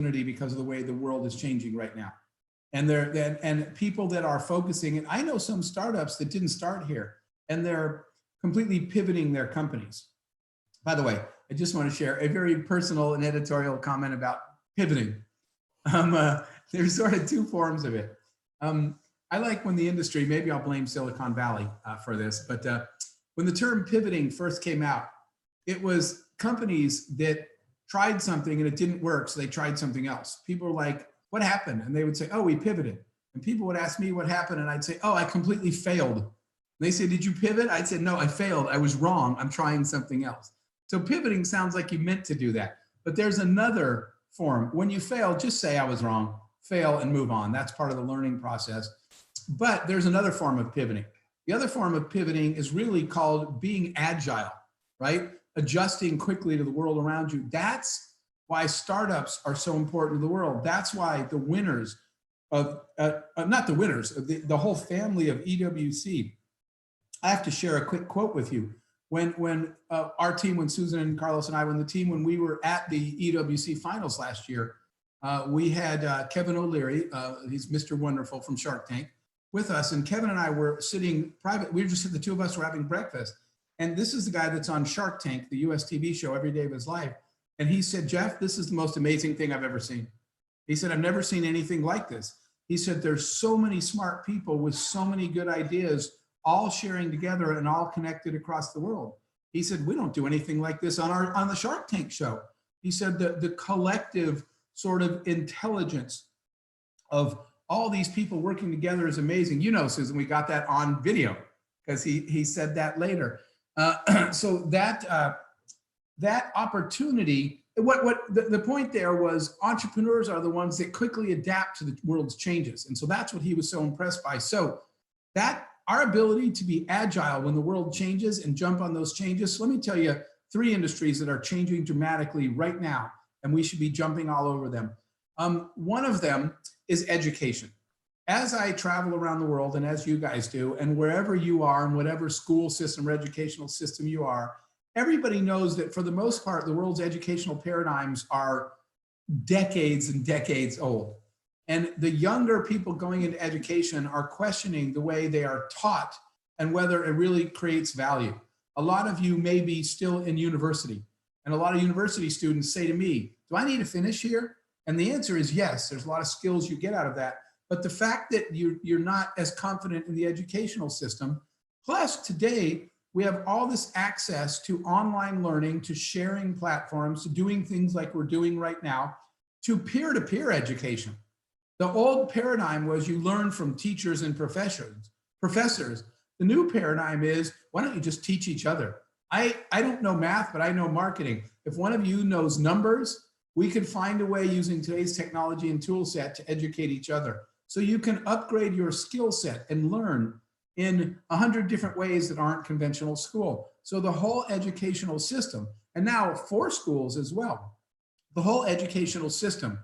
because of the way the world is changing right now. And people that are focusing, and I know some startups that didn't start here, and they're completely pivoting their companies. By the way, I just want to share a very personal and editorial comment about pivoting. There's sort of two forms of it. I like when the industry, maybe I'll blame Silicon Valley for this, but when the term pivoting first came out, it was companies that tried something and it didn't work, so they tried something else. People were like, what happened? And they would say, oh, we pivoted. And people would ask me what happened, and I'd say, oh, I completely failed. And they say, did you pivot? I'd say, no, I failed. I was wrong. I'm trying something else. So pivoting sounds like you meant to do that. But there's another form. When you fail, just say I was wrong, fail and move on. That's part of the learning process. But there's another form of pivoting. The other form of pivoting is really called being agile, right? Adjusting quickly to the world around you. That's why startups are so important to the world. That's why the winners of, not the winners, the whole family of EWC. I have to share a quick quote with you. When our team, when Susan and Carlos and I, when we were at the EWC finals last year, we had Kevin O'Leary, he's Mr. Wonderful from Shark Tank, with us. And Kevin and I were sitting private. We were just, the two of us were having breakfast. And this is the guy that's on Shark Tank, the US TV show, every day of his life. And he said, Jeff, this is the most amazing thing I've ever seen. He said, I've never seen anything like this. He said, there's so many smart people with so many good ideas, all sharing together and all connected across the world. He said, we don't do anything like this on the Shark Tank show. He said the collective sort of intelligence of all these people working together is amazing. You know, Susan, we got that on video because he said that later. So that opportunity, the point there was entrepreneurs are the ones that quickly adapt to the world's changes. And so that's what he was so impressed by. So that our ability to be agile when the world changes and jump on those changes. So let me tell you 3 industries that are changing dramatically right now, and we should be jumping all over them. One of them is education. As I travel around the world, and as you guys do, and wherever you are, in whatever school system or educational system you are, everybody knows that for the most part, the world's educational paradigms are decades and decades old. And the younger people going into education are questioning the way they are taught and whether it really creates value. A lot of you may be still in university, and a lot of university students say to me, do I need to finish here? And the answer is yes. There's a lot of skills you get out of that. But the fact that you're not as confident in the educational system, plus today, we have all this access to online learning, to sharing platforms, to doing things like we're doing right now, to peer-to-peer education. The old paradigm was you learn from teachers and professors. The new paradigm is, why don't you just teach each other? I don't know math, but I know marketing. If one of you knows numbers, we could find a way using today's technology and tool set to educate each other. So you can upgrade your skill set and learn in 100 different ways that aren't conventional school. So the whole educational system, and now for schools as well, the whole educational system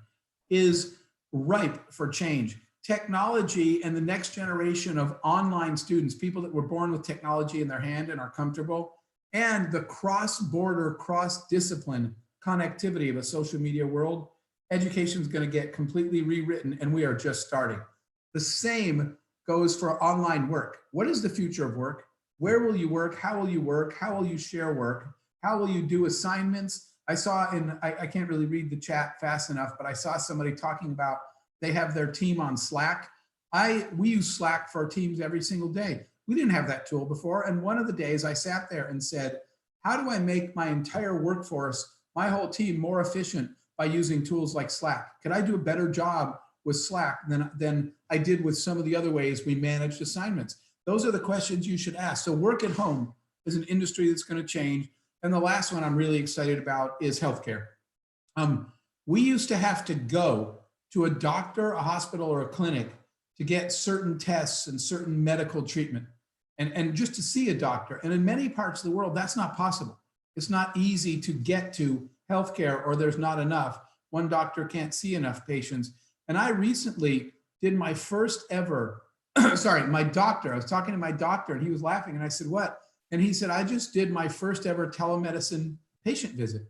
is ripe for change. Technology and the next generation of online students, people that were born with technology in their hand and are comfortable, and the cross-border, cross-discipline connectivity of a social media world, education is going to get completely rewritten, and we are just starting. The same goes for online work. What is the future of work? Where will you work? How will you work? How will you share work? How will you do assignments? I saw I can't really read the chat fast enough, but I saw somebody talking about they have their team on Slack. We use Slack for our teams every single day. We didn't have that tool before. And one of the days I sat there and said, how do I make my entire workforce, my whole team, more efficient by using tools like Slack? Could I do a better job with Slack than I did with some of the other ways we managed assignments? Those are the questions you should ask. So work at home is an industry that's going to change. And the last one I'm really excited about is healthcare. We used to have to go to a doctor, a hospital, or a clinic to get certain tests and certain medical treatment and just to see a doctor. And in many parts of the world, that's not possible. It's not easy to get to healthcare, or there's not enough. One doctor can't see enough patients. And I recently did my first ever, my doctor, I was talking to my doctor and he was laughing and I said, what? And he said, I just did my first ever telemedicine patient visit.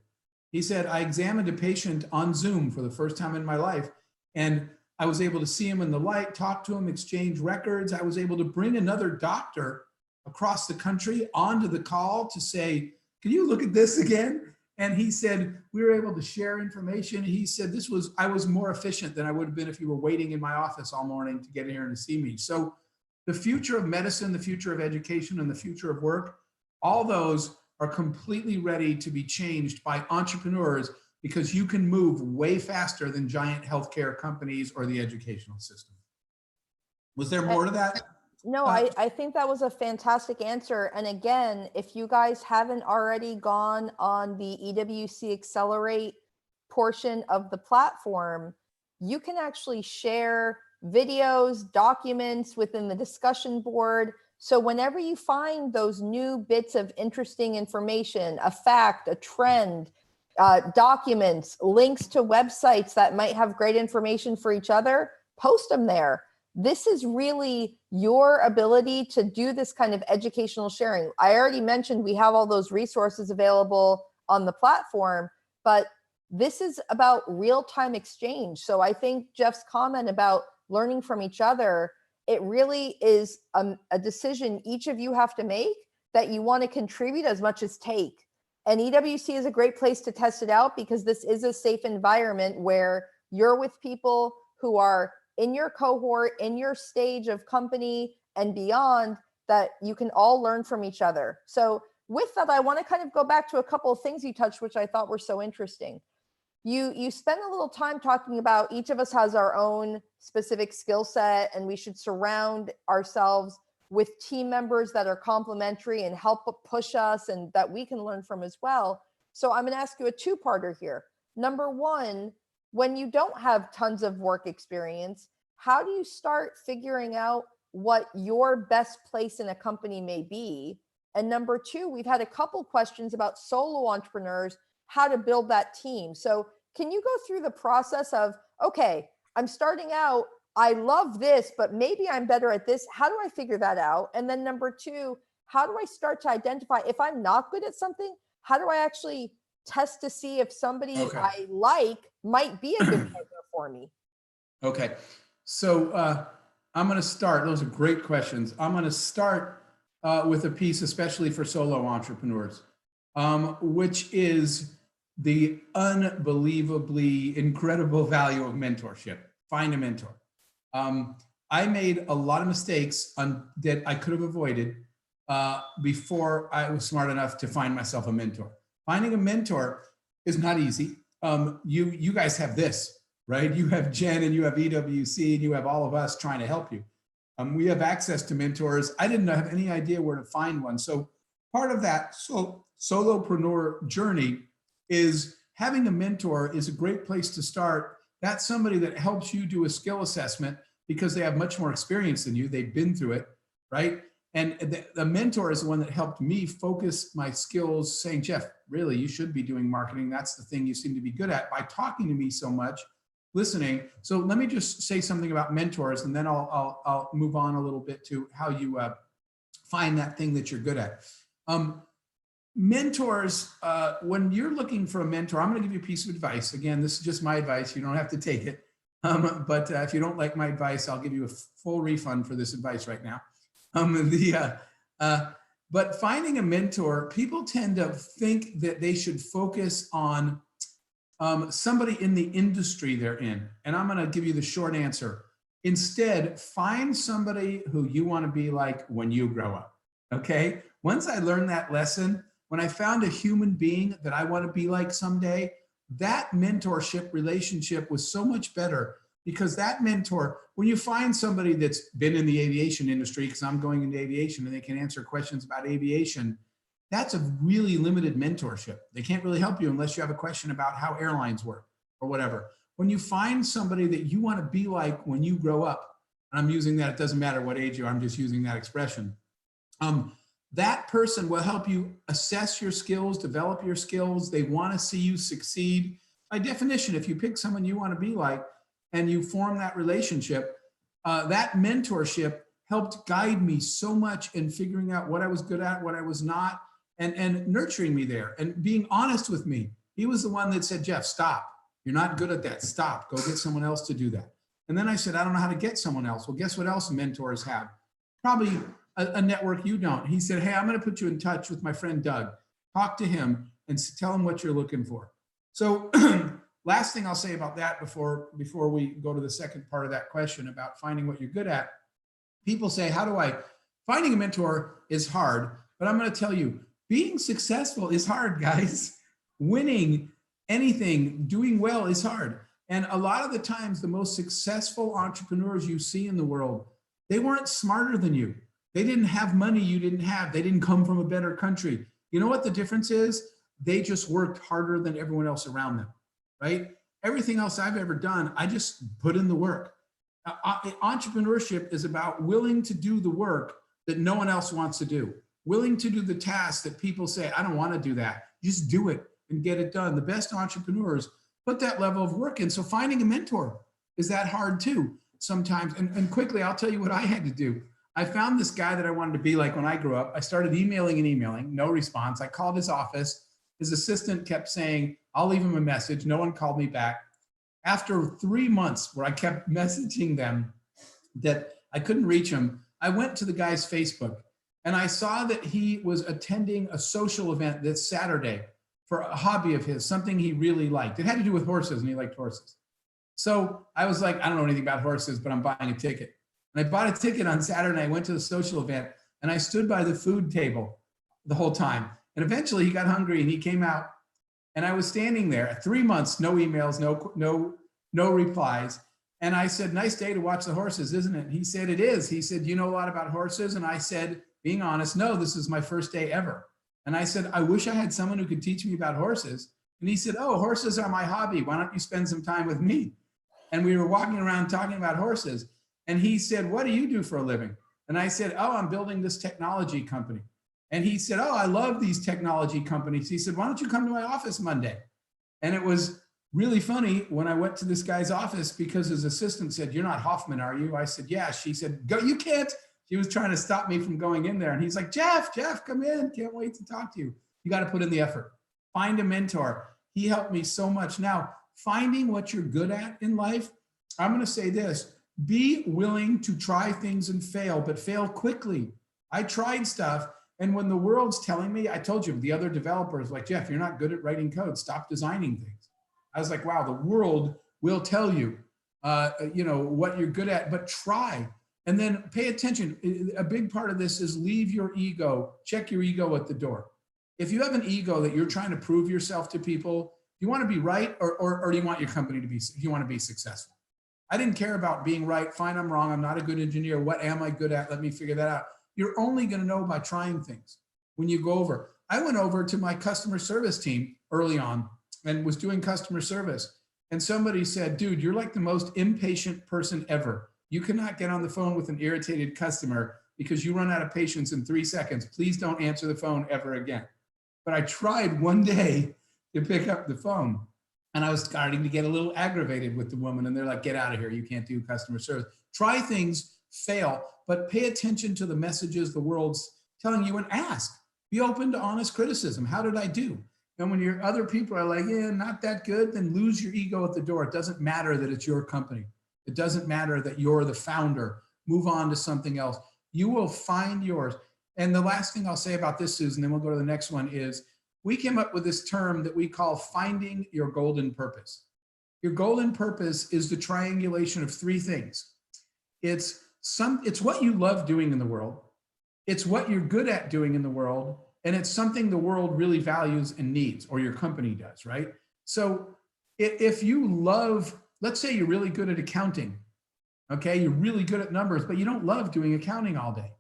He said, I examined a patient on Zoom for the first time in my life, and I was able to see him in the light, talk to him, exchange records. I was able to bring another doctor across the country onto the call to say, can you look at this again? And he said, we were able to share information. He said, I was more efficient than I would have been if you were waiting in my office all morning to get here and to see me. So the future of medicine, the future of education, and the future of work, all those are completely ready to be changed by entrepreneurs, because you can move way faster than giant healthcare companies or the educational system. Was there more to that? No, I think that was a fantastic answer. And again, if you guys haven't already gone on the EWC Accelerate portion of the platform, you can actually share videos, documents within the discussion board. So whenever you find those new bits of interesting information, a fact, a trend, documents, links to websites that might have great information for each other, post them there. This is really your ability to do this kind of educational sharing. I already mentioned we have all those resources available on the platform, but this is about real-time exchange. So I think Jeff's comment about learning from each other, it really is a decision each of you have to make, that you want to contribute as much as take. And EWC is a great place to test it out, because this is a safe environment where you're with people who are in your cohort, in your stage of company and beyond, that you can all learn from each other. So with that, I want to kind of go back to a couple of things you touched, which I thought were so interesting. You spent a little time talking about each of us has our own specific skill set, and we should surround ourselves with team members that are complementary and help push us and that we can learn from as well. So I'm going to ask you a two-parter here. Number one, when you don't have tons of work experience, how do you start figuring out what your best place in a company may be? And number two, we've had a couple questions about solo entrepreneurs, how to build that team. So can you go through the process of, okay, I'm starting out, I love this, but maybe I'm better at this. How do I figure that out? And then number two, how do I start to identify if I'm not good at something? How do I actually test to see if somebody I like might be a good partner for me? Okay. So I'm going to start. Those are great questions. I'm going to start with a piece, especially for solo entrepreneurs, which is the unbelievably incredible value of mentorship. Find a mentor. I made a lot of mistakes that I could have avoided before I was smart enough to find myself a mentor. Finding a mentor is not easy. You guys have this, right? You have Jen and you have EWC and you have all of us trying to help you. We have access to mentors. I didn't have any idea where to find one. So part of that solopreneur journey is having a mentor is a great place to start. That's somebody that helps you do a skill assessment because they have much more experience than you. They've been through it, right? And the mentor is the one that helped me focus my skills, saying, Jeff, really, you should be doing marketing. That's the thing you seem to be good at, by talking to me so much, listening. So let me just say something about mentors, and then I'll move on a little bit to how you find that thing that you're good at. Mentors, when you're looking for a mentor, I'm going to give you a piece of advice. Again, this is just my advice. You don't have to take it. But if you don't like my advice, I'll give you a full refund for this advice right now. But finding a mentor, people tend to think that they should focus on somebody in the industry they're in. And I'm going to give you the short answer. Instead, find somebody who you want to be like when you grow up. Okay. Once I learned that lesson, when I found a human being that I want to be like someday, that mentorship relationship was so much better, because that mentor, when you find somebody that's been in the aviation industry, because I'm going into aviation and they can answer questions about aviation, that's a really limited mentorship. They can't really help you unless you have a question about how airlines work or whatever. When you find somebody that you want to be like when you grow up, and I'm using that, it doesn't matter what age you are, I'm just using that expression. That person will help you assess your skills, develop your skills. They want to see you succeed. By definition, if you pick someone you want to be like and you form that relationship, that mentorship helped guide me so much in figuring out what I was good at, what I was not, and nurturing me there and being honest with me. He was the one that said, Jeff, stop. You're not good at that. Stop. Go get someone else to do that. And then I said, I don't know how to get someone else. Well, guess what else mentors have? Probably a network you don't. He said, hey, I'm going to put you in touch with my friend Doug. Talk to him and tell him what you're looking for. So last thing I'll say about that before we go to the second part of that question about finding what you're good at. People say, finding a mentor is hard, but I'm going to tell you, being successful is hard, guys. Winning anything, doing well is hard. And a lot of the times, the most successful entrepreneurs you see in the world, they weren't smarter than you. They didn't have money you didn't have. They didn't come from a better country. You know what the difference is? They just worked harder than everyone else around them, right? Everything else I've ever done, I just put in the work. Entrepreneurship is about willing to do the work that no one else wants to do, willing to do the tasks that people say, I don't want to do that. Just do it and get it done. The best entrepreneurs put that level of work in. So finding a mentor is that hard too sometimes. And quickly, I'll tell you what I had to do. I found this guy that I wanted to be like when I grew up. I started emailing, no response. I called his office. His assistant kept saying, I'll leave him a message. No one called me back. After 3 months where I kept messaging them that I couldn't reach him, I went to the guy's Facebook and I saw that he was attending a social event this Saturday for a hobby of his, something he really liked. It had to do with horses and he liked horses. So I was like, I don't know anything about horses, but I'm buying a ticket. And I bought a ticket on Saturday. I went to the social event and I stood by the food table the whole time. And eventually he got hungry and he came out and I was standing there 3 months, no emails, no replies. And I said, nice day to watch the horses, isn't it? He said, it is. He said, you know a lot about horses? And I said, being honest, no, this is my first day ever. And I said, I wish I had someone who could teach me about horses. And he said, oh, horses are my hobby. Why don't you spend some time with me? And we were walking around talking about horses. And he said, what do you do for a living? And I said, oh, I'm building this technology company. And he said, oh, I love these technology companies. He said, why don't you come to my office Monday? And it was really funny when I went to this guy's office because his assistant said, you're not Hoffman, are you? I said, yeah. She said, go, you can't. She was trying to stop me from going in there. And he's like, Jeff, come in. Can't wait to talk to you. You got to put in the effort. Find a mentor. He helped me so much. Now, finding what you're good at in life, I'm going to say this. Be willing to try things and fail, but fail quickly. I tried stuff. And when the world's telling me, I told you, the other developers like, Jeff, you're not good at writing code. Stop designing things. I was like, wow, the world will tell you, what you're good at, but try. And then pay attention. A big part of this is leave your ego, check your ego at the door. If you have an ego that you're trying to prove yourself to people, do you want to be right or do you want your company to be, do you want to be successful? I didn't care about being right. Fine, I'm wrong. I'm not a good engineer. What am I good at? Let me figure that out. You're only going to know by trying things when you go over. I went over to my customer service team early on and was doing customer service. And somebody said, dude, you're like the most impatient person ever. You cannot get on the phone with an irritated customer because you run out of patience in 3 seconds. Please don't answer the phone ever again. But I tried one day to pick up the phone and I was starting to get a little aggravated with the woman. And they're like, get out of here. You can't do customer service. Try things, fail, but pay attention to the messages the world's telling you and ask. Be open to honest criticism. How did I do? And when your other people are like, yeah, not that good, then lose your ego at the door. It doesn't matter that it's your company. It doesn't matter that you're the founder. Move on to something else. You will find yours. And the last thing I'll say about this, Susan, then we'll go to the next one, is we came up with this term that we call finding your golden purpose. Your golden purpose is the triangulation of 3 things. It's what you love doing in the world. It's what you're good at doing in the world. And it's something the world really values and needs, or your company does, right? So if you love, let's say you're really good at accounting, okay? You're really good at numbers, but you don't love doing accounting all day.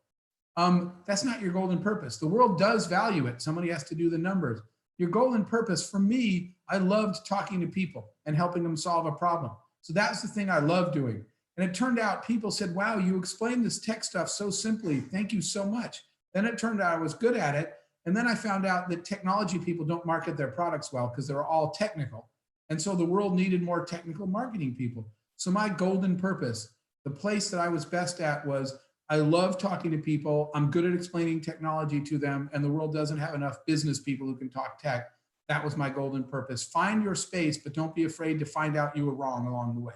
That's not your golden purpose. The world does value it. Somebody has to do the numbers. Your golden purpose, for me, I loved talking to people and helping them solve a problem. So that's the thing I love doing. And it turned out people said, wow, you explained this tech stuff so simply. Thank you so much. Then it turned out I was good at it. And then I found out that technology people don't market their products well because they're all technical. And so the world needed more technical marketing people. So my golden purpose, the place that I was best at was I love talking to people. I'm good at explaining technology to them. And the world doesn't have enough business people who can talk tech. That was my golden purpose. Find your space, but don't be afraid to find out you were wrong along the way.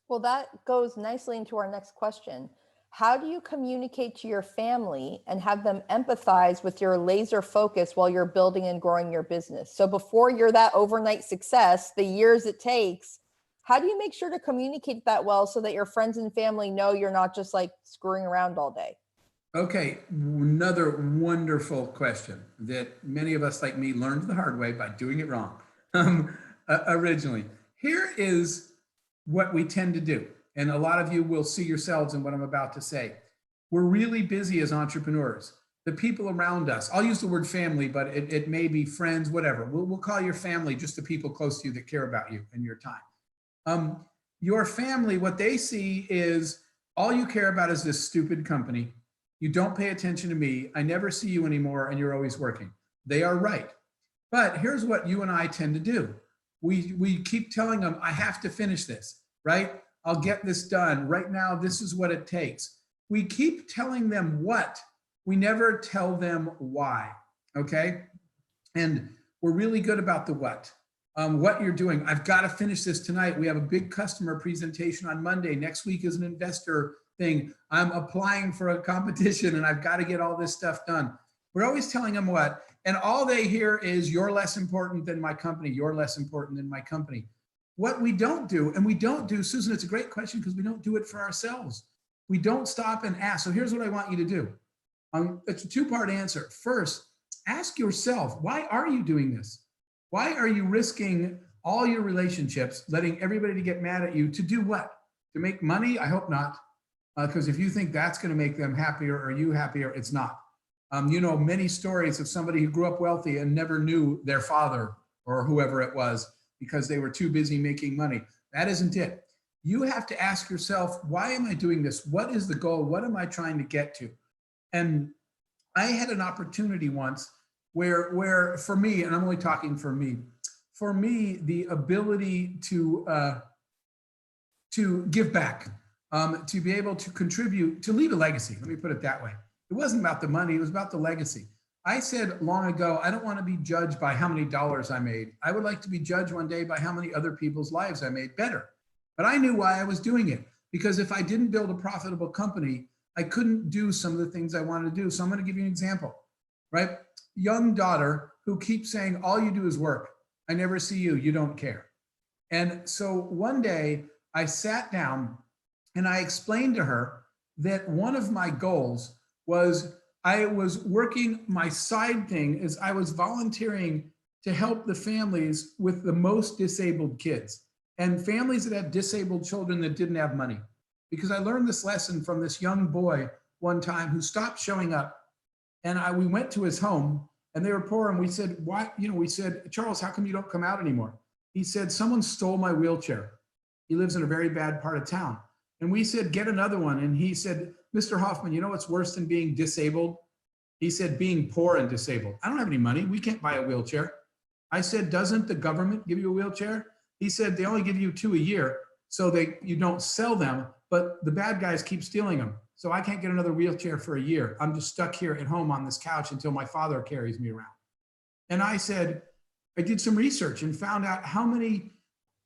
Well, that goes nicely into our next question. How do you communicate to your family and have them empathize with your laser focus while you're building and growing your business? So before you're that overnight success, the years it takes, how do you make sure to communicate that well so that your friends and family know you're not just like screwing around all day? Okay, another wonderful question that many of us like me learned the hard way by doing it wrong originally. Here is what we tend to do. And a lot of you will see yourselves in what I'm about to say. We're really busy as entrepreneurs. The people around us, I'll use the word family, but it may be friends, whatever. We'll call your family just the people close to you that care about you and your time. Your family, what they see is all you care about is this stupid company. You don't pay attention to me. I never see you anymore, and you're always working. They are right. But here's what you and I tend to do. We keep telling them, I have to finish this, right? I'll get this done. Right now, this is what it takes. We keep telling them what. We never tell them why, okay? And we're really good about the what you're doing. I've got to finish this tonight. We have a big customer presentation on Monday. Next week is an investor thing. I'm applying for a competition and I've got to get all this stuff done. We're always telling them what, and all they hear is you're less important than my company. You're less important than my company. What we don't do, and we don't do, Susan, it's a great question because we don't do it for ourselves. We don't stop and ask. So here's what I want you to do. It's a two-part answer. First, ask yourself, why are you doing this? Why are you risking all your relationships, letting everybody to get mad at you to do what? To make money? I hope not. Because if you think that's going to make them happier or you happier, it's not. You know, many stories of somebody who grew up wealthy and never knew their father or whoever it was because they were too busy making money. That isn't it. You have to ask yourself, why am I doing this? What is the goal? What am I trying to get to? And I had an opportunity once where for me, and I'm only talking for me, the ability to give back, to be able to contribute, to leave a legacy. Let me put it that way. It wasn't about the money, it was about the legacy. I said long ago, I don't want to be judged by how many dollars I made. I would like to be judged one day by how many other people's lives I made better. But I knew why I was doing it, because if I didn't build a profitable company, I couldn't do some of the things I wanted to do. So I'm going to give you an example, right? Young daughter who keeps saying, all you do is work. I never see you. You don't care. And so one day I sat down and I explained to her that one of my goals was I was working, my side thing is I was volunteering to help the families with the most disabled kids and families that had disabled children that didn't have money. Because I learned this lesson from this young boy one time who stopped showing up. And we went to his home and they were poor. And we said, why? We said, Charles, how come you don't come out anymore? He said, someone stole my wheelchair. He lives in a very bad part of town. And we said, get another one. And he said, Mr. Hoffman, you know what's worse than being disabled? He said, being poor and disabled. I don't have any money. We can't buy a wheelchair. I said, doesn't the government give you a wheelchair? He said, they only give you 2 a year, so you don't sell them, but the bad guys keep stealing them. So I can't get another wheelchair for a year. I'm just stuck here at home on this couch until my father carries me around. And I said, I did some research and found out how many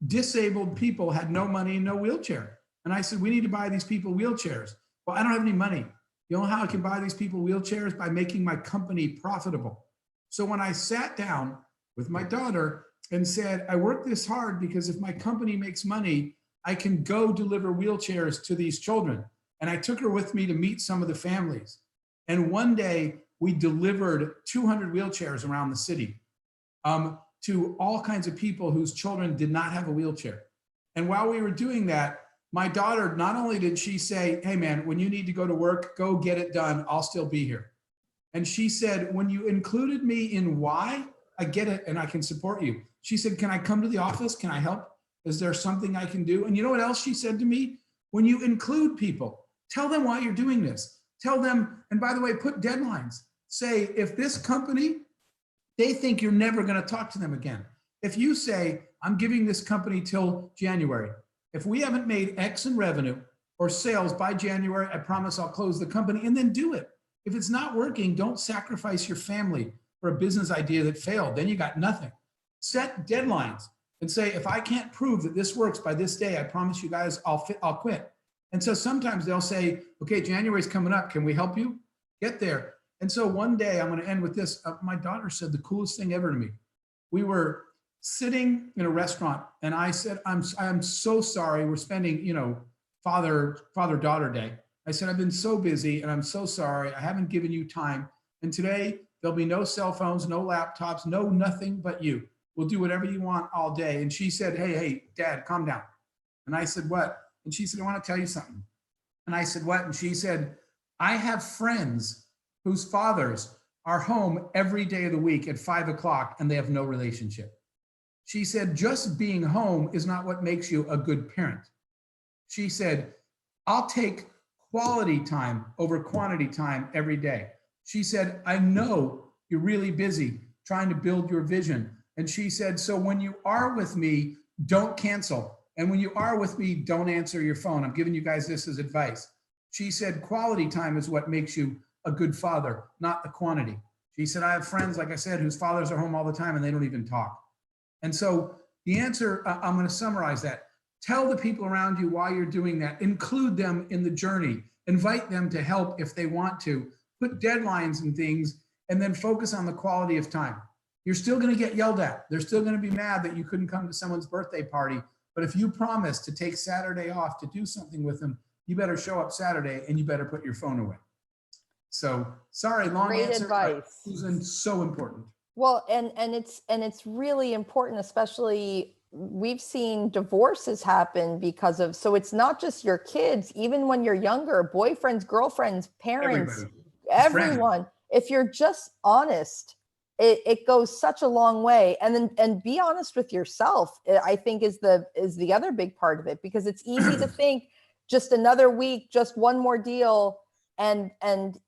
disabled people had no money and no wheelchair. And I said, we need to buy these people wheelchairs. Well, I don't have any money. You know how I can buy these people wheelchairs? By making my company profitable. So when I sat down with my daughter and said, I worked this hard because if my company makes money, I can go deliver wheelchairs to these children. And I took her with me to meet some of the families. And one day we delivered 200 wheelchairs around the city to all kinds of people whose children did not have a wheelchair. And while we were doing that, my daughter, not only did she say, hey man, when you need to go to work, go get it done. I'll still be here. And she said, when you included me in why, I get it and I can support you. She said, can I come to the office? Can I help? Is there something I can do? And you know what else she said to me? When you include people, tell them why you're doing this. Tell them, and by the way, put deadlines. Say, if this company, they think you're never going to talk to them again. If you say, I'm giving this company till January. If we haven't made X in revenue or sales by January, I promise I'll close the company, and then do it. If it's not working, don't sacrifice your family for a business idea that failed. Then you got nothing. Set deadlines and say, if I can't prove that this works by this day, I promise you guys I'll quit. And so sometimes they'll say, okay, January's coming up. Can we help you get there? And so one day, I'm going to end with this. My daughter said the coolest thing ever to me. We were sitting in a restaurant and I said, I'm so sorry. We're spending, father-daughter day. I said, I've been so busy and I'm so sorry. I haven't given you time. And today there'll be no cell phones, no laptops, no nothing but you. We'll do whatever you want all day. And she said, hey, Dad, calm down. And I said, what? And she said, I want to tell you something. And I said, what? And she said, I have friends whose fathers are home every day of the week at 5 o'clock and they have no relationship. She said, just being home is not what makes you a good parent. She said, I'll take quality time over quantity time every day. She said, I know you're really busy trying to build your vision. And she said, so when you are with me, don't cancel. And when you are with me, don't answer your phone. I'm giving you guys this as advice. She said, quality time is what makes you a good father, not the quantity. She said, I have friends, like I said, whose fathers are home all the time and they don't even talk. And so the answer, I'm going to summarize that. Tell the people around you why you're doing that. Include them in the journey. Invite them to help if they want to. Put deadlines and things, and then focus on the quality of time. You're still going to get yelled at. They're still going to be mad that you couldn't come to someone's birthday party. But if you promise to take Saturday off to do something with them, you better show up Saturday and you better put your phone away. So sorry, long Great answer. advice. Susan, so important. Well, and it's really important, especially we've seen divorces happen because of, so it's not just your kids, even when you're younger, boyfriends, girlfriends, parents, everyone. If you're just honest, it goes such a long way. And be honest with yourself, I think is the other big part of it, because it's easy to think just another week, just one more deal. And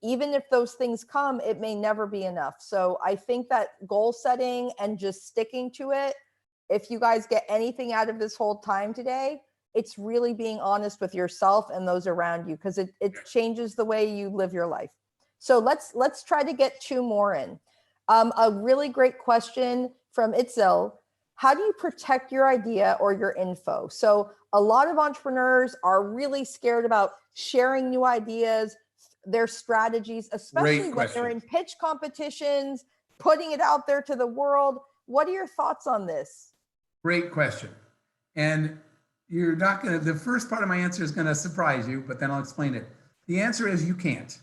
even if those things come, it may never be enough. So I think that goal setting and just sticking to it, if you guys get anything out of this whole time today, it's really being honest with yourself and those around you, because it changes the way you live your life. So let's try to get 2 more in. A really great question from Itzel. How do you protect your idea or your info? So a lot of entrepreneurs are really scared about sharing new ideas, their strategies, especially when they're in pitch competitions, putting it out there to the world. What are your thoughts on this? Great question. And you're not going to, the first part of my answer is going to surprise you, but then I'll explain it. The answer is you can't.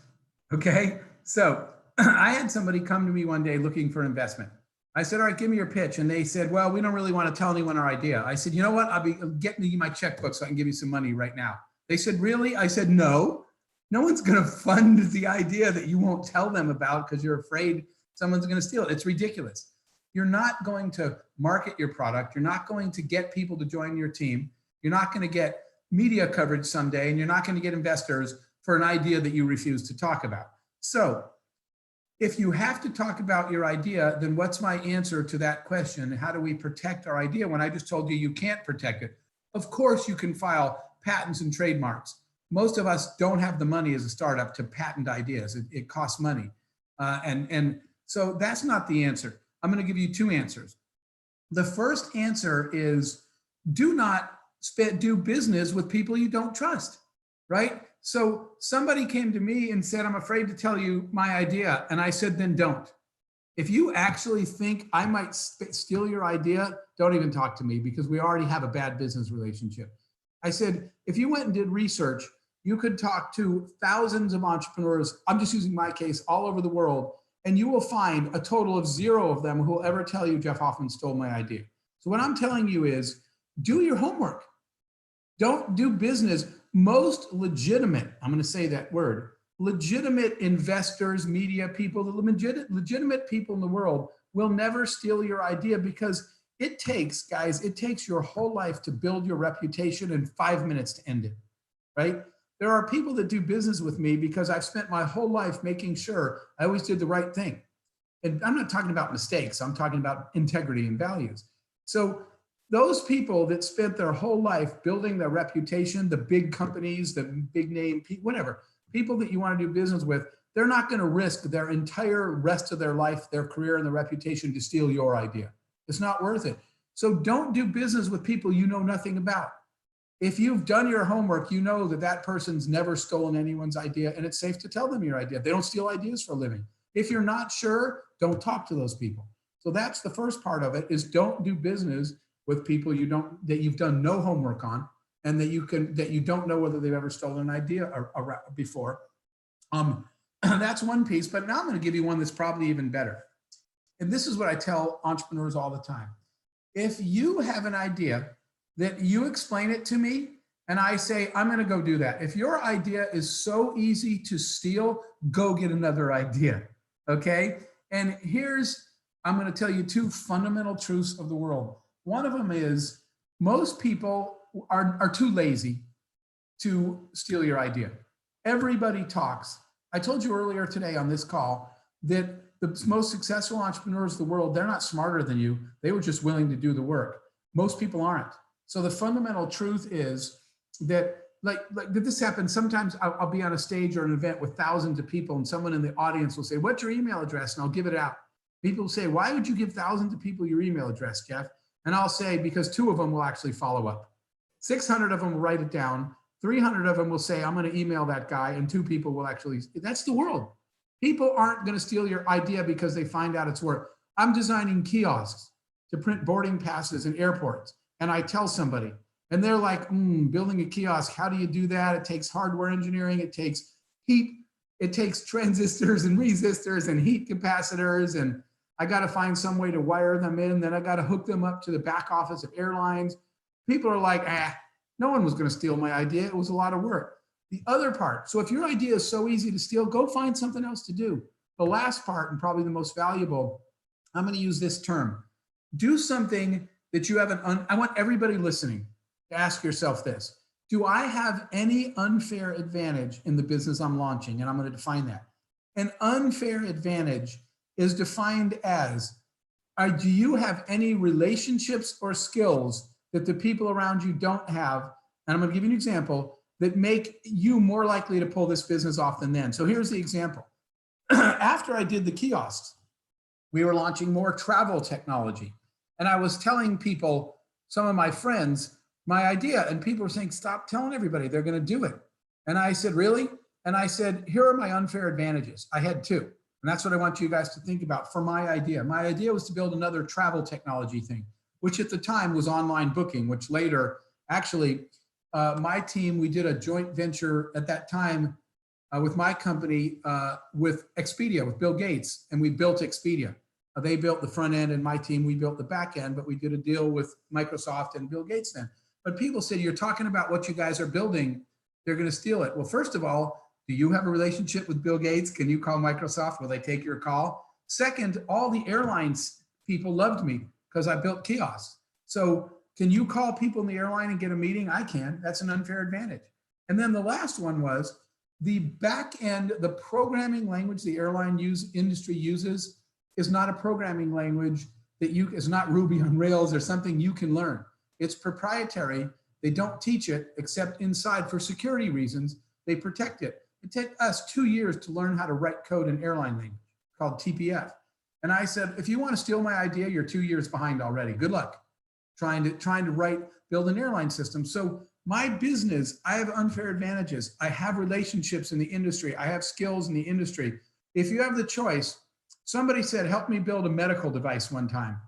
Okay. So I had somebody come to me one day looking for investment. I said, all right, give me your pitch. And they said, well, we don't really want to tell anyone our idea. I said, you know what? I'll be getting you my checkbook so I can give you some money right now. They said, really? I said, no one's going to fund the idea that you won't tell them about because you're afraid someone's going to steal it. It's ridiculous. You're not going to market your product. You're not going to get people to join your team. You're not going to get media coverage someday, and you're not going to get investors for an idea that you refuse to talk about. So if you have to talk about your idea, then what's my answer to that question? How do we protect our idea when I just told you you can't protect it? Of course, you can file patents and trademarks. Most of us don't have the money as a startup to patent ideas. It costs money. And so that's not the answer. I'm going to give you 2 answers. The first answer is do not do business with people you don't trust, right? So somebody came to me and said, I'm afraid to tell you my idea. And I said, then don't. If you actually think I might steal your idea, don't even talk to me, because we already have a bad business relationship. I said, if you went and did research, you could talk to thousands of entrepreneurs, I'm just using my case, all over the world, and you will find a total of 0 of them who will ever tell you Jeff Hoffman stole my idea. So what I'm telling you is do your homework. Don't do business. Most legitimate, I'm going to say that word, legitimate investors, media people, the legitimate people in the world will never steal your idea, because it takes, guys, it takes your whole life to build your reputation and 5 minutes to end it, right? There are people that do business with me because I've spent my whole life making sure I always did the right thing. And I'm not talking about mistakes. I'm talking about integrity and values. So those people that spent their whole life building their reputation, the big companies, the big name, whatever, people that you want to do business with, they're not going to risk their entire rest of their life, their career, and their reputation to steal your idea. It's not worth it. So don't do business with people you know nothing about. If you've done your homework, you know that that person's never stolen anyone's idea, and it's safe to tell them your idea. They don't steal ideas for a living. If you're not sure, don't talk to those people. So that's the first part of it, is don't do business with people that you've done no homework on, and that you don't know whether they've ever stolen an idea before. That's one piece, but now I'm going to give you one that's probably even better. And this is what I tell entrepreneurs all the time. If you have an idea that you explain it to me and I say, I'm going to go do that. If your idea is so easy to steal, go get another idea. Okay. And I'm going to tell you two fundamental truths of the world. One of them is most people are too lazy to steal your idea. Everybody talks. I told you earlier today on this call that the most successful entrepreneurs of the world, they're not smarter than you. They were just willing to do the work. Most people aren't. So the fundamental truth is that like this happens. Sometimes I'll be on a stage or an event with thousands of people, and someone in the audience will say, what's your email address? And I'll give it out. People say, why would you give thousands of people your email address, Jeff? And I'll say, because 2 of them will actually follow up. 600 of them will write it down. 300 of them will say, I'm going to email that guy. And 2 people will actually, that's the world. People aren't going to steal your idea because they find out it's work. I'm designing kiosks to print boarding passes in airports. And I tell somebody, and they're like, building a kiosk, how do you do that? It takes hardware engineering. It takes heat. It takes transistors and resistors and heat capacitors. And I got to find some way to wire them in. Then I got to hook them up to the back office of airlines. People are like, no one was going to steal my idea. It was a lot of work. The other part, so if your idea is so easy to steal, go find something else to do. The last part, and probably the most valuable, I'm going to use this term. Do something that you haven't, I want everybody listening to ask yourself this. Do I have any unfair advantage in the business I'm launching? And I'm going to define that. An unfair advantage is defined as, do you have any relationships or skills that the people around you don't have? And I'm going to give you an example that make you more likely to pull this business off than them. So here's the example. After I did the kiosks, we were launching more travel technology. And I was telling people, some of my friends, my idea, and people were saying, stop telling everybody, they're going to do it. And I said, really? And I said, here are my unfair advantages. I had 2. And that's what I want you guys to think about for my idea. My idea was to build another travel technology thing, which at the time was online booking, which later, actually, my team, we did a joint venture at that time with my company with Expedia, with Bill Gates, and we built Expedia. They built the front end and my team, we built the back end, but we did a deal with Microsoft and Bill Gates then. But people said, you're talking about what you guys are building, they're going to steal it. Well, first of all, do you have a relationship with Bill Gates? Can you call Microsoft? Will they take your call? Second, all the airlines people loved me because I built kiosks. So can you call people in the airline and get a meeting? I can. That's an unfair advantage. And then the last one was the back end, the programming language the airline industry uses is not a programming language is not Ruby on Rails or something you can learn. It's proprietary. They don't teach it except inside for security reasons. They protect it. It took us 2 years to learn how to write code in airline language called TPF. And I said, if you want to steal my idea, you're 2 years behind already. Good luck trying to build an airline system. So my business, I have unfair advantages. I have relationships in the industry. I have skills in the industry. If you have the choice, somebody said, help me build a medical device one time.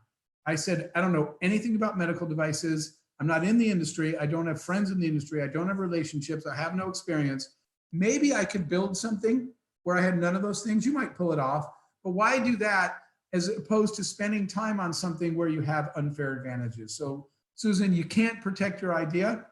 I said, I don't know anything about medical devices. I'm not in the industry. I don't have friends in the industry. I don't have relationships. I have no experience. Maybe I could build something where I had none of those things. You might pull it off, but why do that as opposed to spending time on something where you have unfair advantages? So Susan, you can't protect your idea,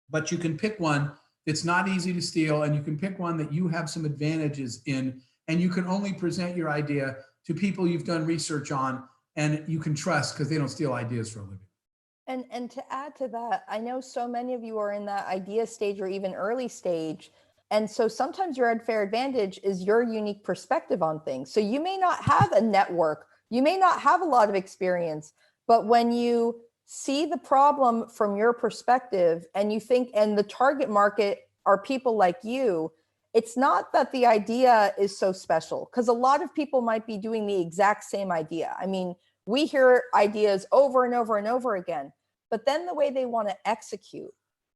but you can pick one that's not easy to steal, and you can pick one that you have some advantages in, and you can only present your idea to people you've done research on and you can trust because they don't steal ideas for a living. And to add to that, I know so many of you are in that idea stage or even early stage. And so sometimes your unfair advantage is your unique perspective on things. So you may not have a network, you may not have a lot of experience, but when you see the problem from your perspective and you think, and the target market are people like you, it's not that the idea is so special, because a lot of people might be doing the exact same idea. I mean, we hear ideas over and over and over again, but then the way they want to execute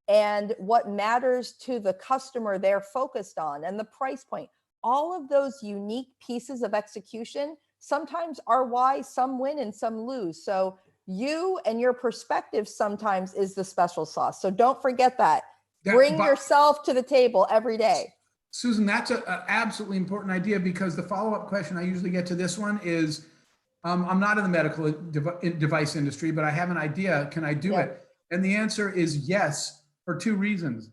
and what matters to the customer they're focused on and the price point, all of those unique pieces of execution sometimes are why some win and some lose. So you and your perspective sometimes is the special sauce. So don't forget that. Bring yourself to the table every day. Susan, that's an absolutely important idea, because the follow-up question I usually get to this one is, I'm not in the medical device industry, but I have an idea. Can I do it? And the answer is yes, for two reasons.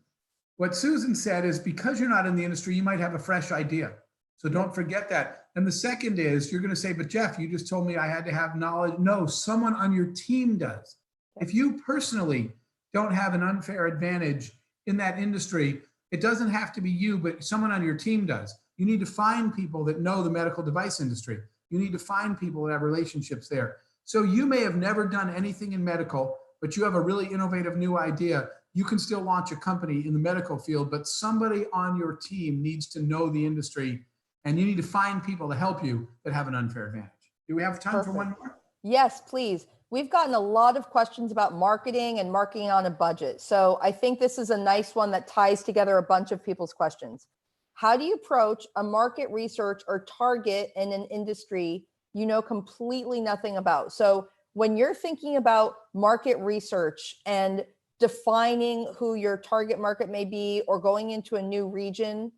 What Susan said is, because you're not in the industry, you might have a fresh idea. So don't forget that. And the second is, you're going to say, but Jeff, you just told me I had to have knowledge. No, someone on your team does. If you personally don't have an unfair advantage in that industry, it doesn't have to be you, but someone on your team does. You need to find people that know the medical device industry. You need to find people that have relationships there. So you may have never done anything in medical, but you have a really innovative new idea. You can still launch a company in the medical field, but somebody on your team needs to know the industry, and you need to find people to help you that have an unfair advantage. Do we have time for one more? Yes, please. We've gotten a lot of questions about marketing and marketing on a budget. So I think this is a nice one that ties together a bunch of people's questions. How do you approach a market research or target in an industry you know completely nothing about? So when you're thinking about market research and defining who your target market may be, or going into a new region,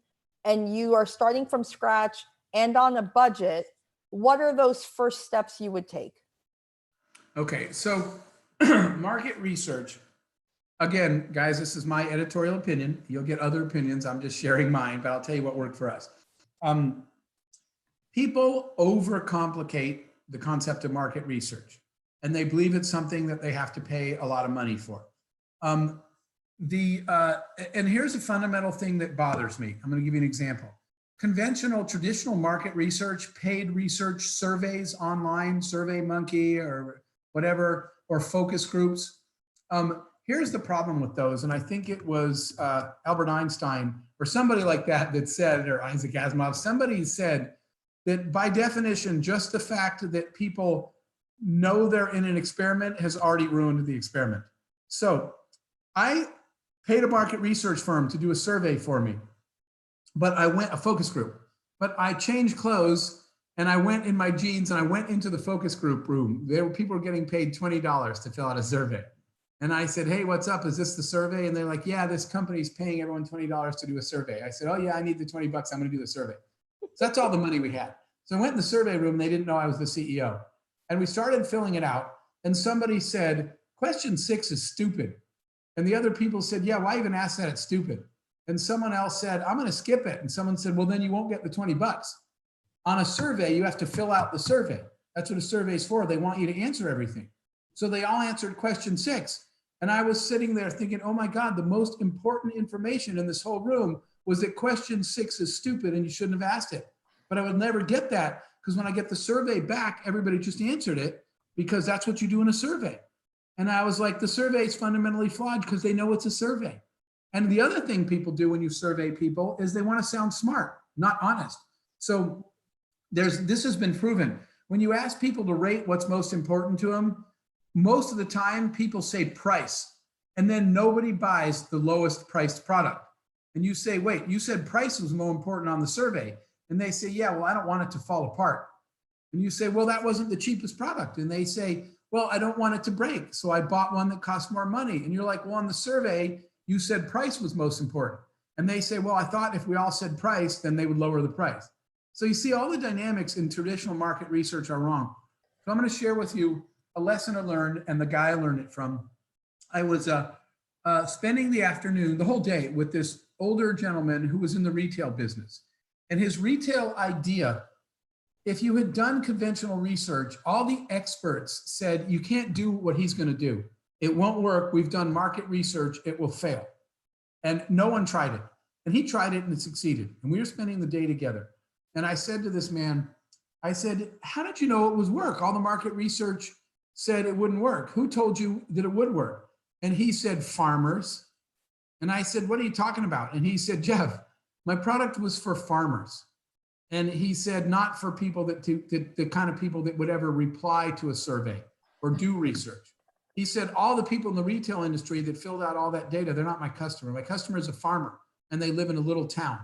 and you are starting from scratch and on a budget, what are those first steps you would take? Okay, so market research, again, guys, this is my editorial opinion. You'll get other opinions. I'm just sharing mine, but I'll tell you what worked for us. People overcomplicate the concept of market research, and they believe it's something that they have to pay a lot of money for. And here's a fundamental thing that bothers me. I'm going to give you an example. Conventional, traditional market research, paid research surveys online, SurveyMonkey or whatever, or focus groups. Here's the problem with those. And I think it was Albert Einstein or somebody like that that said, or Isaac Asimov, somebody said that by definition, just the fact that people know they're in an experiment has already ruined the experiment. So I paid a market research firm to do a survey for me, but I went a focus group, but I changed clothes and I went in my jeans and I went into the focus group room. People were getting paid $20 to fill out a survey. And I said, hey, what's up? Is this the survey? And they're like, yeah, this company's paying everyone $20 to do a survey. I said, oh yeah, I need the 20 bucks. I'm going to do the survey. So that's all the money we had. So I went in the survey room. They didn't know I was the CEO. And we started filling it out. And somebody said, question 6 is stupid. And the other people said, yeah, why even ask that? It's stupid. And someone else said, I'm going to skip it. And someone said, well, then you won't get the 20 bucks. On a survey, you have to fill out the survey. That's what a survey is for. They want you to answer everything. So they all answered question 6. And I was sitting there thinking, oh my God, the most important information in this whole room was that question 6 is stupid and you shouldn't have asked it. But I would never get that, because when I get the survey back, everybody just answered it, because that's what you do in a survey. And I was like, the survey is fundamentally flawed because they know it's a survey. And the other thing people do when you survey people is they want to sound smart, not honest. So this has been proven. When you ask people to rate what's most important to them, most of the time people say price, and then nobody buys the lowest priced product. And you say, wait, you said price was more important on the survey. And they say, yeah, well, I don't want it to fall apart. And you say, well, that wasn't the cheapest product. And they say, well, I don't want it to break, so I bought one that cost more money. And you're like, well, on the survey, you said price was most important. And they say, well, I thought if we all said price, then they would lower the price. So you see, all the dynamics in traditional market research are wrong. So I'm going to share with you a lesson I learned, and the guy I learned it from. I was spending the afternoon, the whole day, with this older gentleman who was in the retail business. And his retail idea, if you had done conventional research, all the experts said, you can't do what he's going to do. It won't work. We've done market research. It will fail. And no one tried it. And he tried it and it succeeded. And we were spending the day together. And I said to this man, I said, how did you know it was work? All the market research said it wouldn't work. Who told you that it would work? And he said, farmers. And I said, what are you talking about? And he said, Jeff, My product was for farmers. And he said, not for people the kind of people that would ever reply to a survey or do research. He said, all the people in the retail industry that filled out all that data, they're not my customer. My customer is a farmer and they live in a little town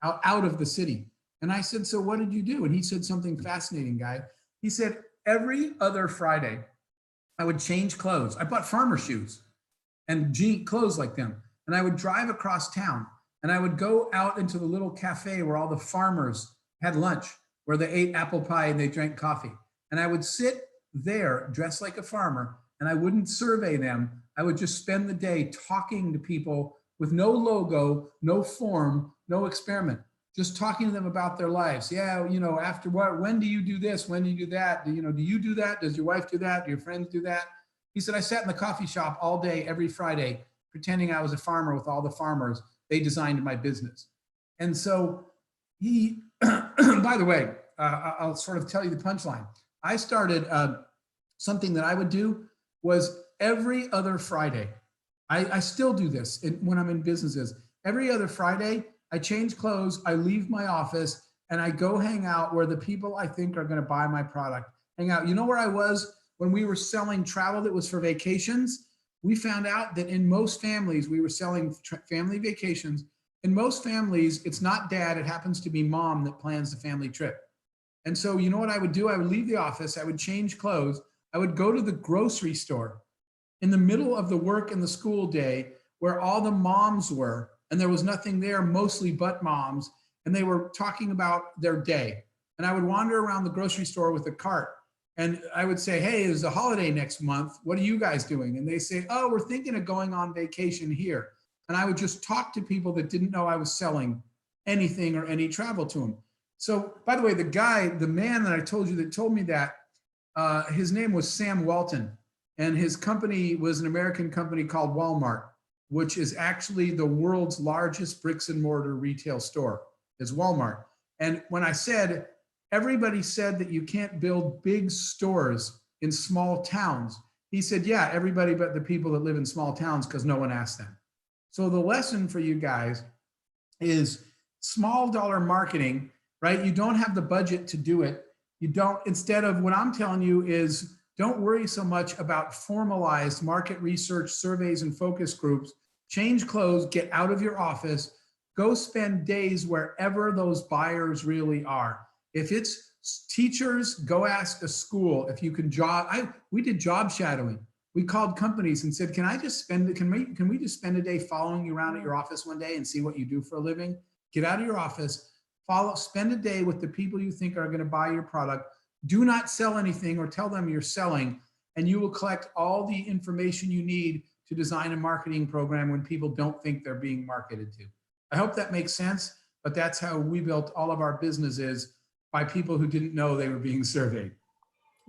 out of the city. And I said, so what did you do? And he said something fascinating, guy. He said, every other Friday, I would change clothes. I bought farmer shoes and clothes like them. And I would drive across town and I would go out into the little cafe where all the farmers had lunch, where they ate apple pie and they drank coffee. And I would sit there dressed like a farmer and I wouldn't survey them. I would just spend the day talking to people with no logo, no form, no experiment, just talking to them about their lives. Yeah, you know, after what, when do you do this? When do you do that? Do you do that? Does your wife do that? Do your friends do that? He said, I sat in the coffee shop all day, every Friday, pretending I was a farmer with all the farmers. They designed my business. And so he, by the way, I'll sort of tell you the punchline. I started something that I would do was every other Friday. I still do this when I'm in businesses. Every other Friday, I change clothes, I leave my office, and I go hang out where the people I think are going to buy my product hang out. You know where I was when we were selling travel that was for vacations? We found out that in most families, we were selling family vacations. In most families, it's not dad, it happens to be mom that plans the family trip. And so you know what I would do? I would leave the office, I would change clothes, I would go to the grocery store in the middle of the work and the school day where all the moms were, and there was nothing there, mostly but moms, and they were talking about their day. And I would wander around the grocery store with a cart, and I would say, hey, there's a holiday next month. What are you guys doing? And they say, oh, we're thinking of going on vacation here. And I would just talk to people that didn't know I was selling anything or any travel to them. So, by the way, the man that I told you that told me that, his name was Sam Walton, and his company was an American company called Walmart, which is actually the world's largest bricks and mortar retail store, is Walmart. And when I said, everybody said that you can't build big stores in small towns, he said, yeah, everybody but the people that live in small towns, because no one asked them. So the lesson for you guys is small dollar marketing, right? You don't have the budget to do it. You don't, instead of what I'm telling you is, don't worry so much about formalized market research surveys and focus groups. Change clothes, get out of your office, go spend days wherever those buyers really are. If it's teachers, go ask a school if you can we did job shadowing. We called companies and said, can we just spend a day following you around at your office one day and see what you do for a living? Get out of your office, spend a day with the people you think are going to buy your product. Do not sell anything or tell them you're selling, and you will collect all the information you need to design a marketing program when people don't think they're being marketed to. I hope that makes sense, but that's how we built all of our businesses, by people who didn't know they were being surveyed.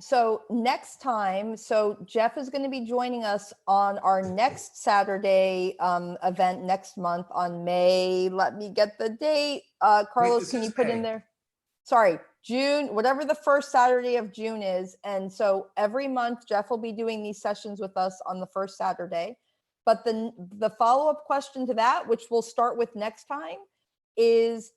So next time, Jeff is going to be joining us on our next Saturday event next month on May. Let me get the date. Carlos, can you put in there? Sorry, June, whatever the first Saturday of June is. And so every month, Jeff will be doing these sessions with us on the first Saturday. But the follow-up question to that, which we'll start with next time, is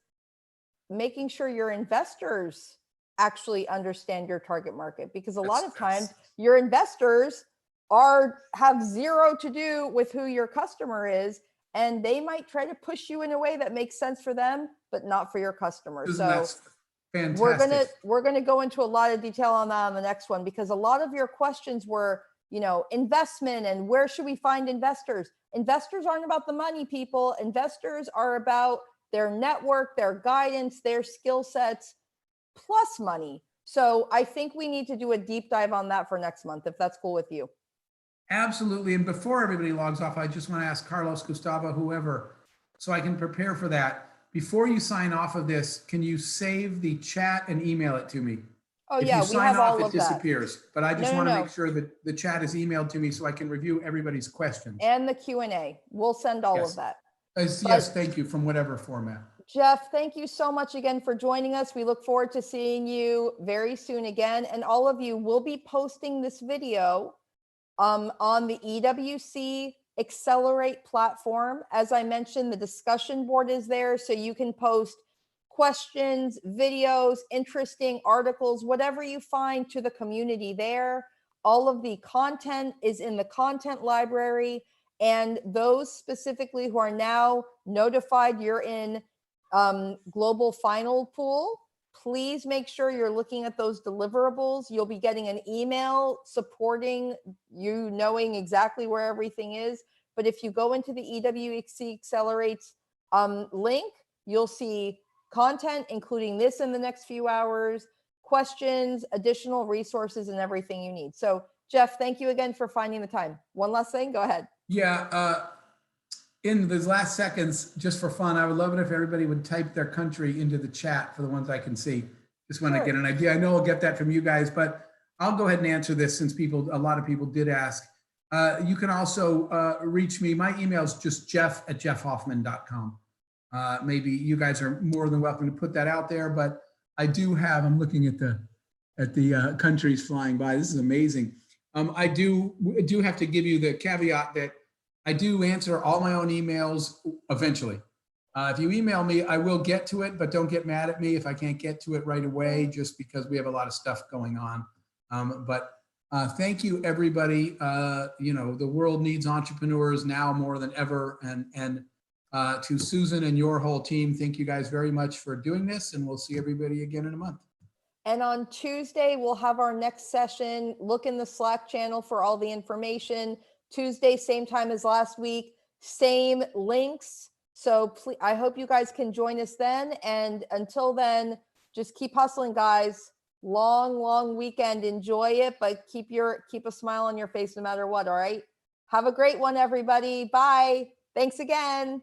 making sure your investors actually understand your target market, because a lot of times your investors have zero to do with who your customer is, and they might try to push you in a way that makes sense for them, but not for your customers. So fantastic. We're gonna go into a lot of detail on that on the next one, because a lot of your questions were, investment and where should we find investors? Investors aren't about the money, people. Investors are about their network, their guidance, their skill sets, plus money. So I think we need to do a deep dive on that for next month, if that's cool with you. Absolutely. And before everybody logs off, I just want to ask Carlos, Gustavo, whoever, so I can prepare for that. Before you sign off of this, can you save the chat and email it to me? Oh, if yeah, you we sign have off, all it of that. disappears. But I just want to make sure that the chat is emailed to me so I can review everybody's questions. And the Q&A. We'll send all of that. Yes, thank you, from whatever format. Jeff, thank you so much again for joining us. We look forward to seeing you very soon again. And all of you will be posting this video on the EWC Accelerate platform. As I mentioned, the discussion board is there, so you can post questions, videos, interesting articles, whatever you find to the community there. All of the content is in the content library, and those specifically who are now notified you're in global final pool, please make sure you're looking at those deliverables. You'll be getting an email supporting you knowing exactly where everything is. But if you go into the EWC Accelerates link, you'll see content, including this in the next few hours, questions, additional resources, and everything you need. So Jeff, thank you again for finding the time. One last thing, go ahead. Yeah, in these last seconds, just for fun, I would love it if everybody would type their country into the chat for the ones I can see. Just want to get an idea. I know I'll get that from you guys, but I'll go ahead and answer this since a lot of people did ask. You can also reach me. My email is just jeff@jeffhoffman.com. Maybe you guys are more than welcome to put that out there, but I do have, I'm looking at the countries flying by. This is amazing. I do have to give you the caveat that I do answer all my own emails eventually. If you email me, I will get to it, but don't get mad at me if I can't get to it right away, just because we have a lot of stuff going on. Thank you, everybody. The world needs entrepreneurs now more than ever. And to Susan and your whole team, thank you guys very much for doing this, and we'll see everybody again in a month. And on Tuesday, we'll have our next session. Look in the Slack channel for all the information. Tuesday, same time as last week, same links. So please, I hope you guys can join us then. And until then, just keep hustling, guys. Long weekend. Enjoy it, but keep a smile on your face no matter what. All right. Have a great one, everybody. Bye. Thanks again.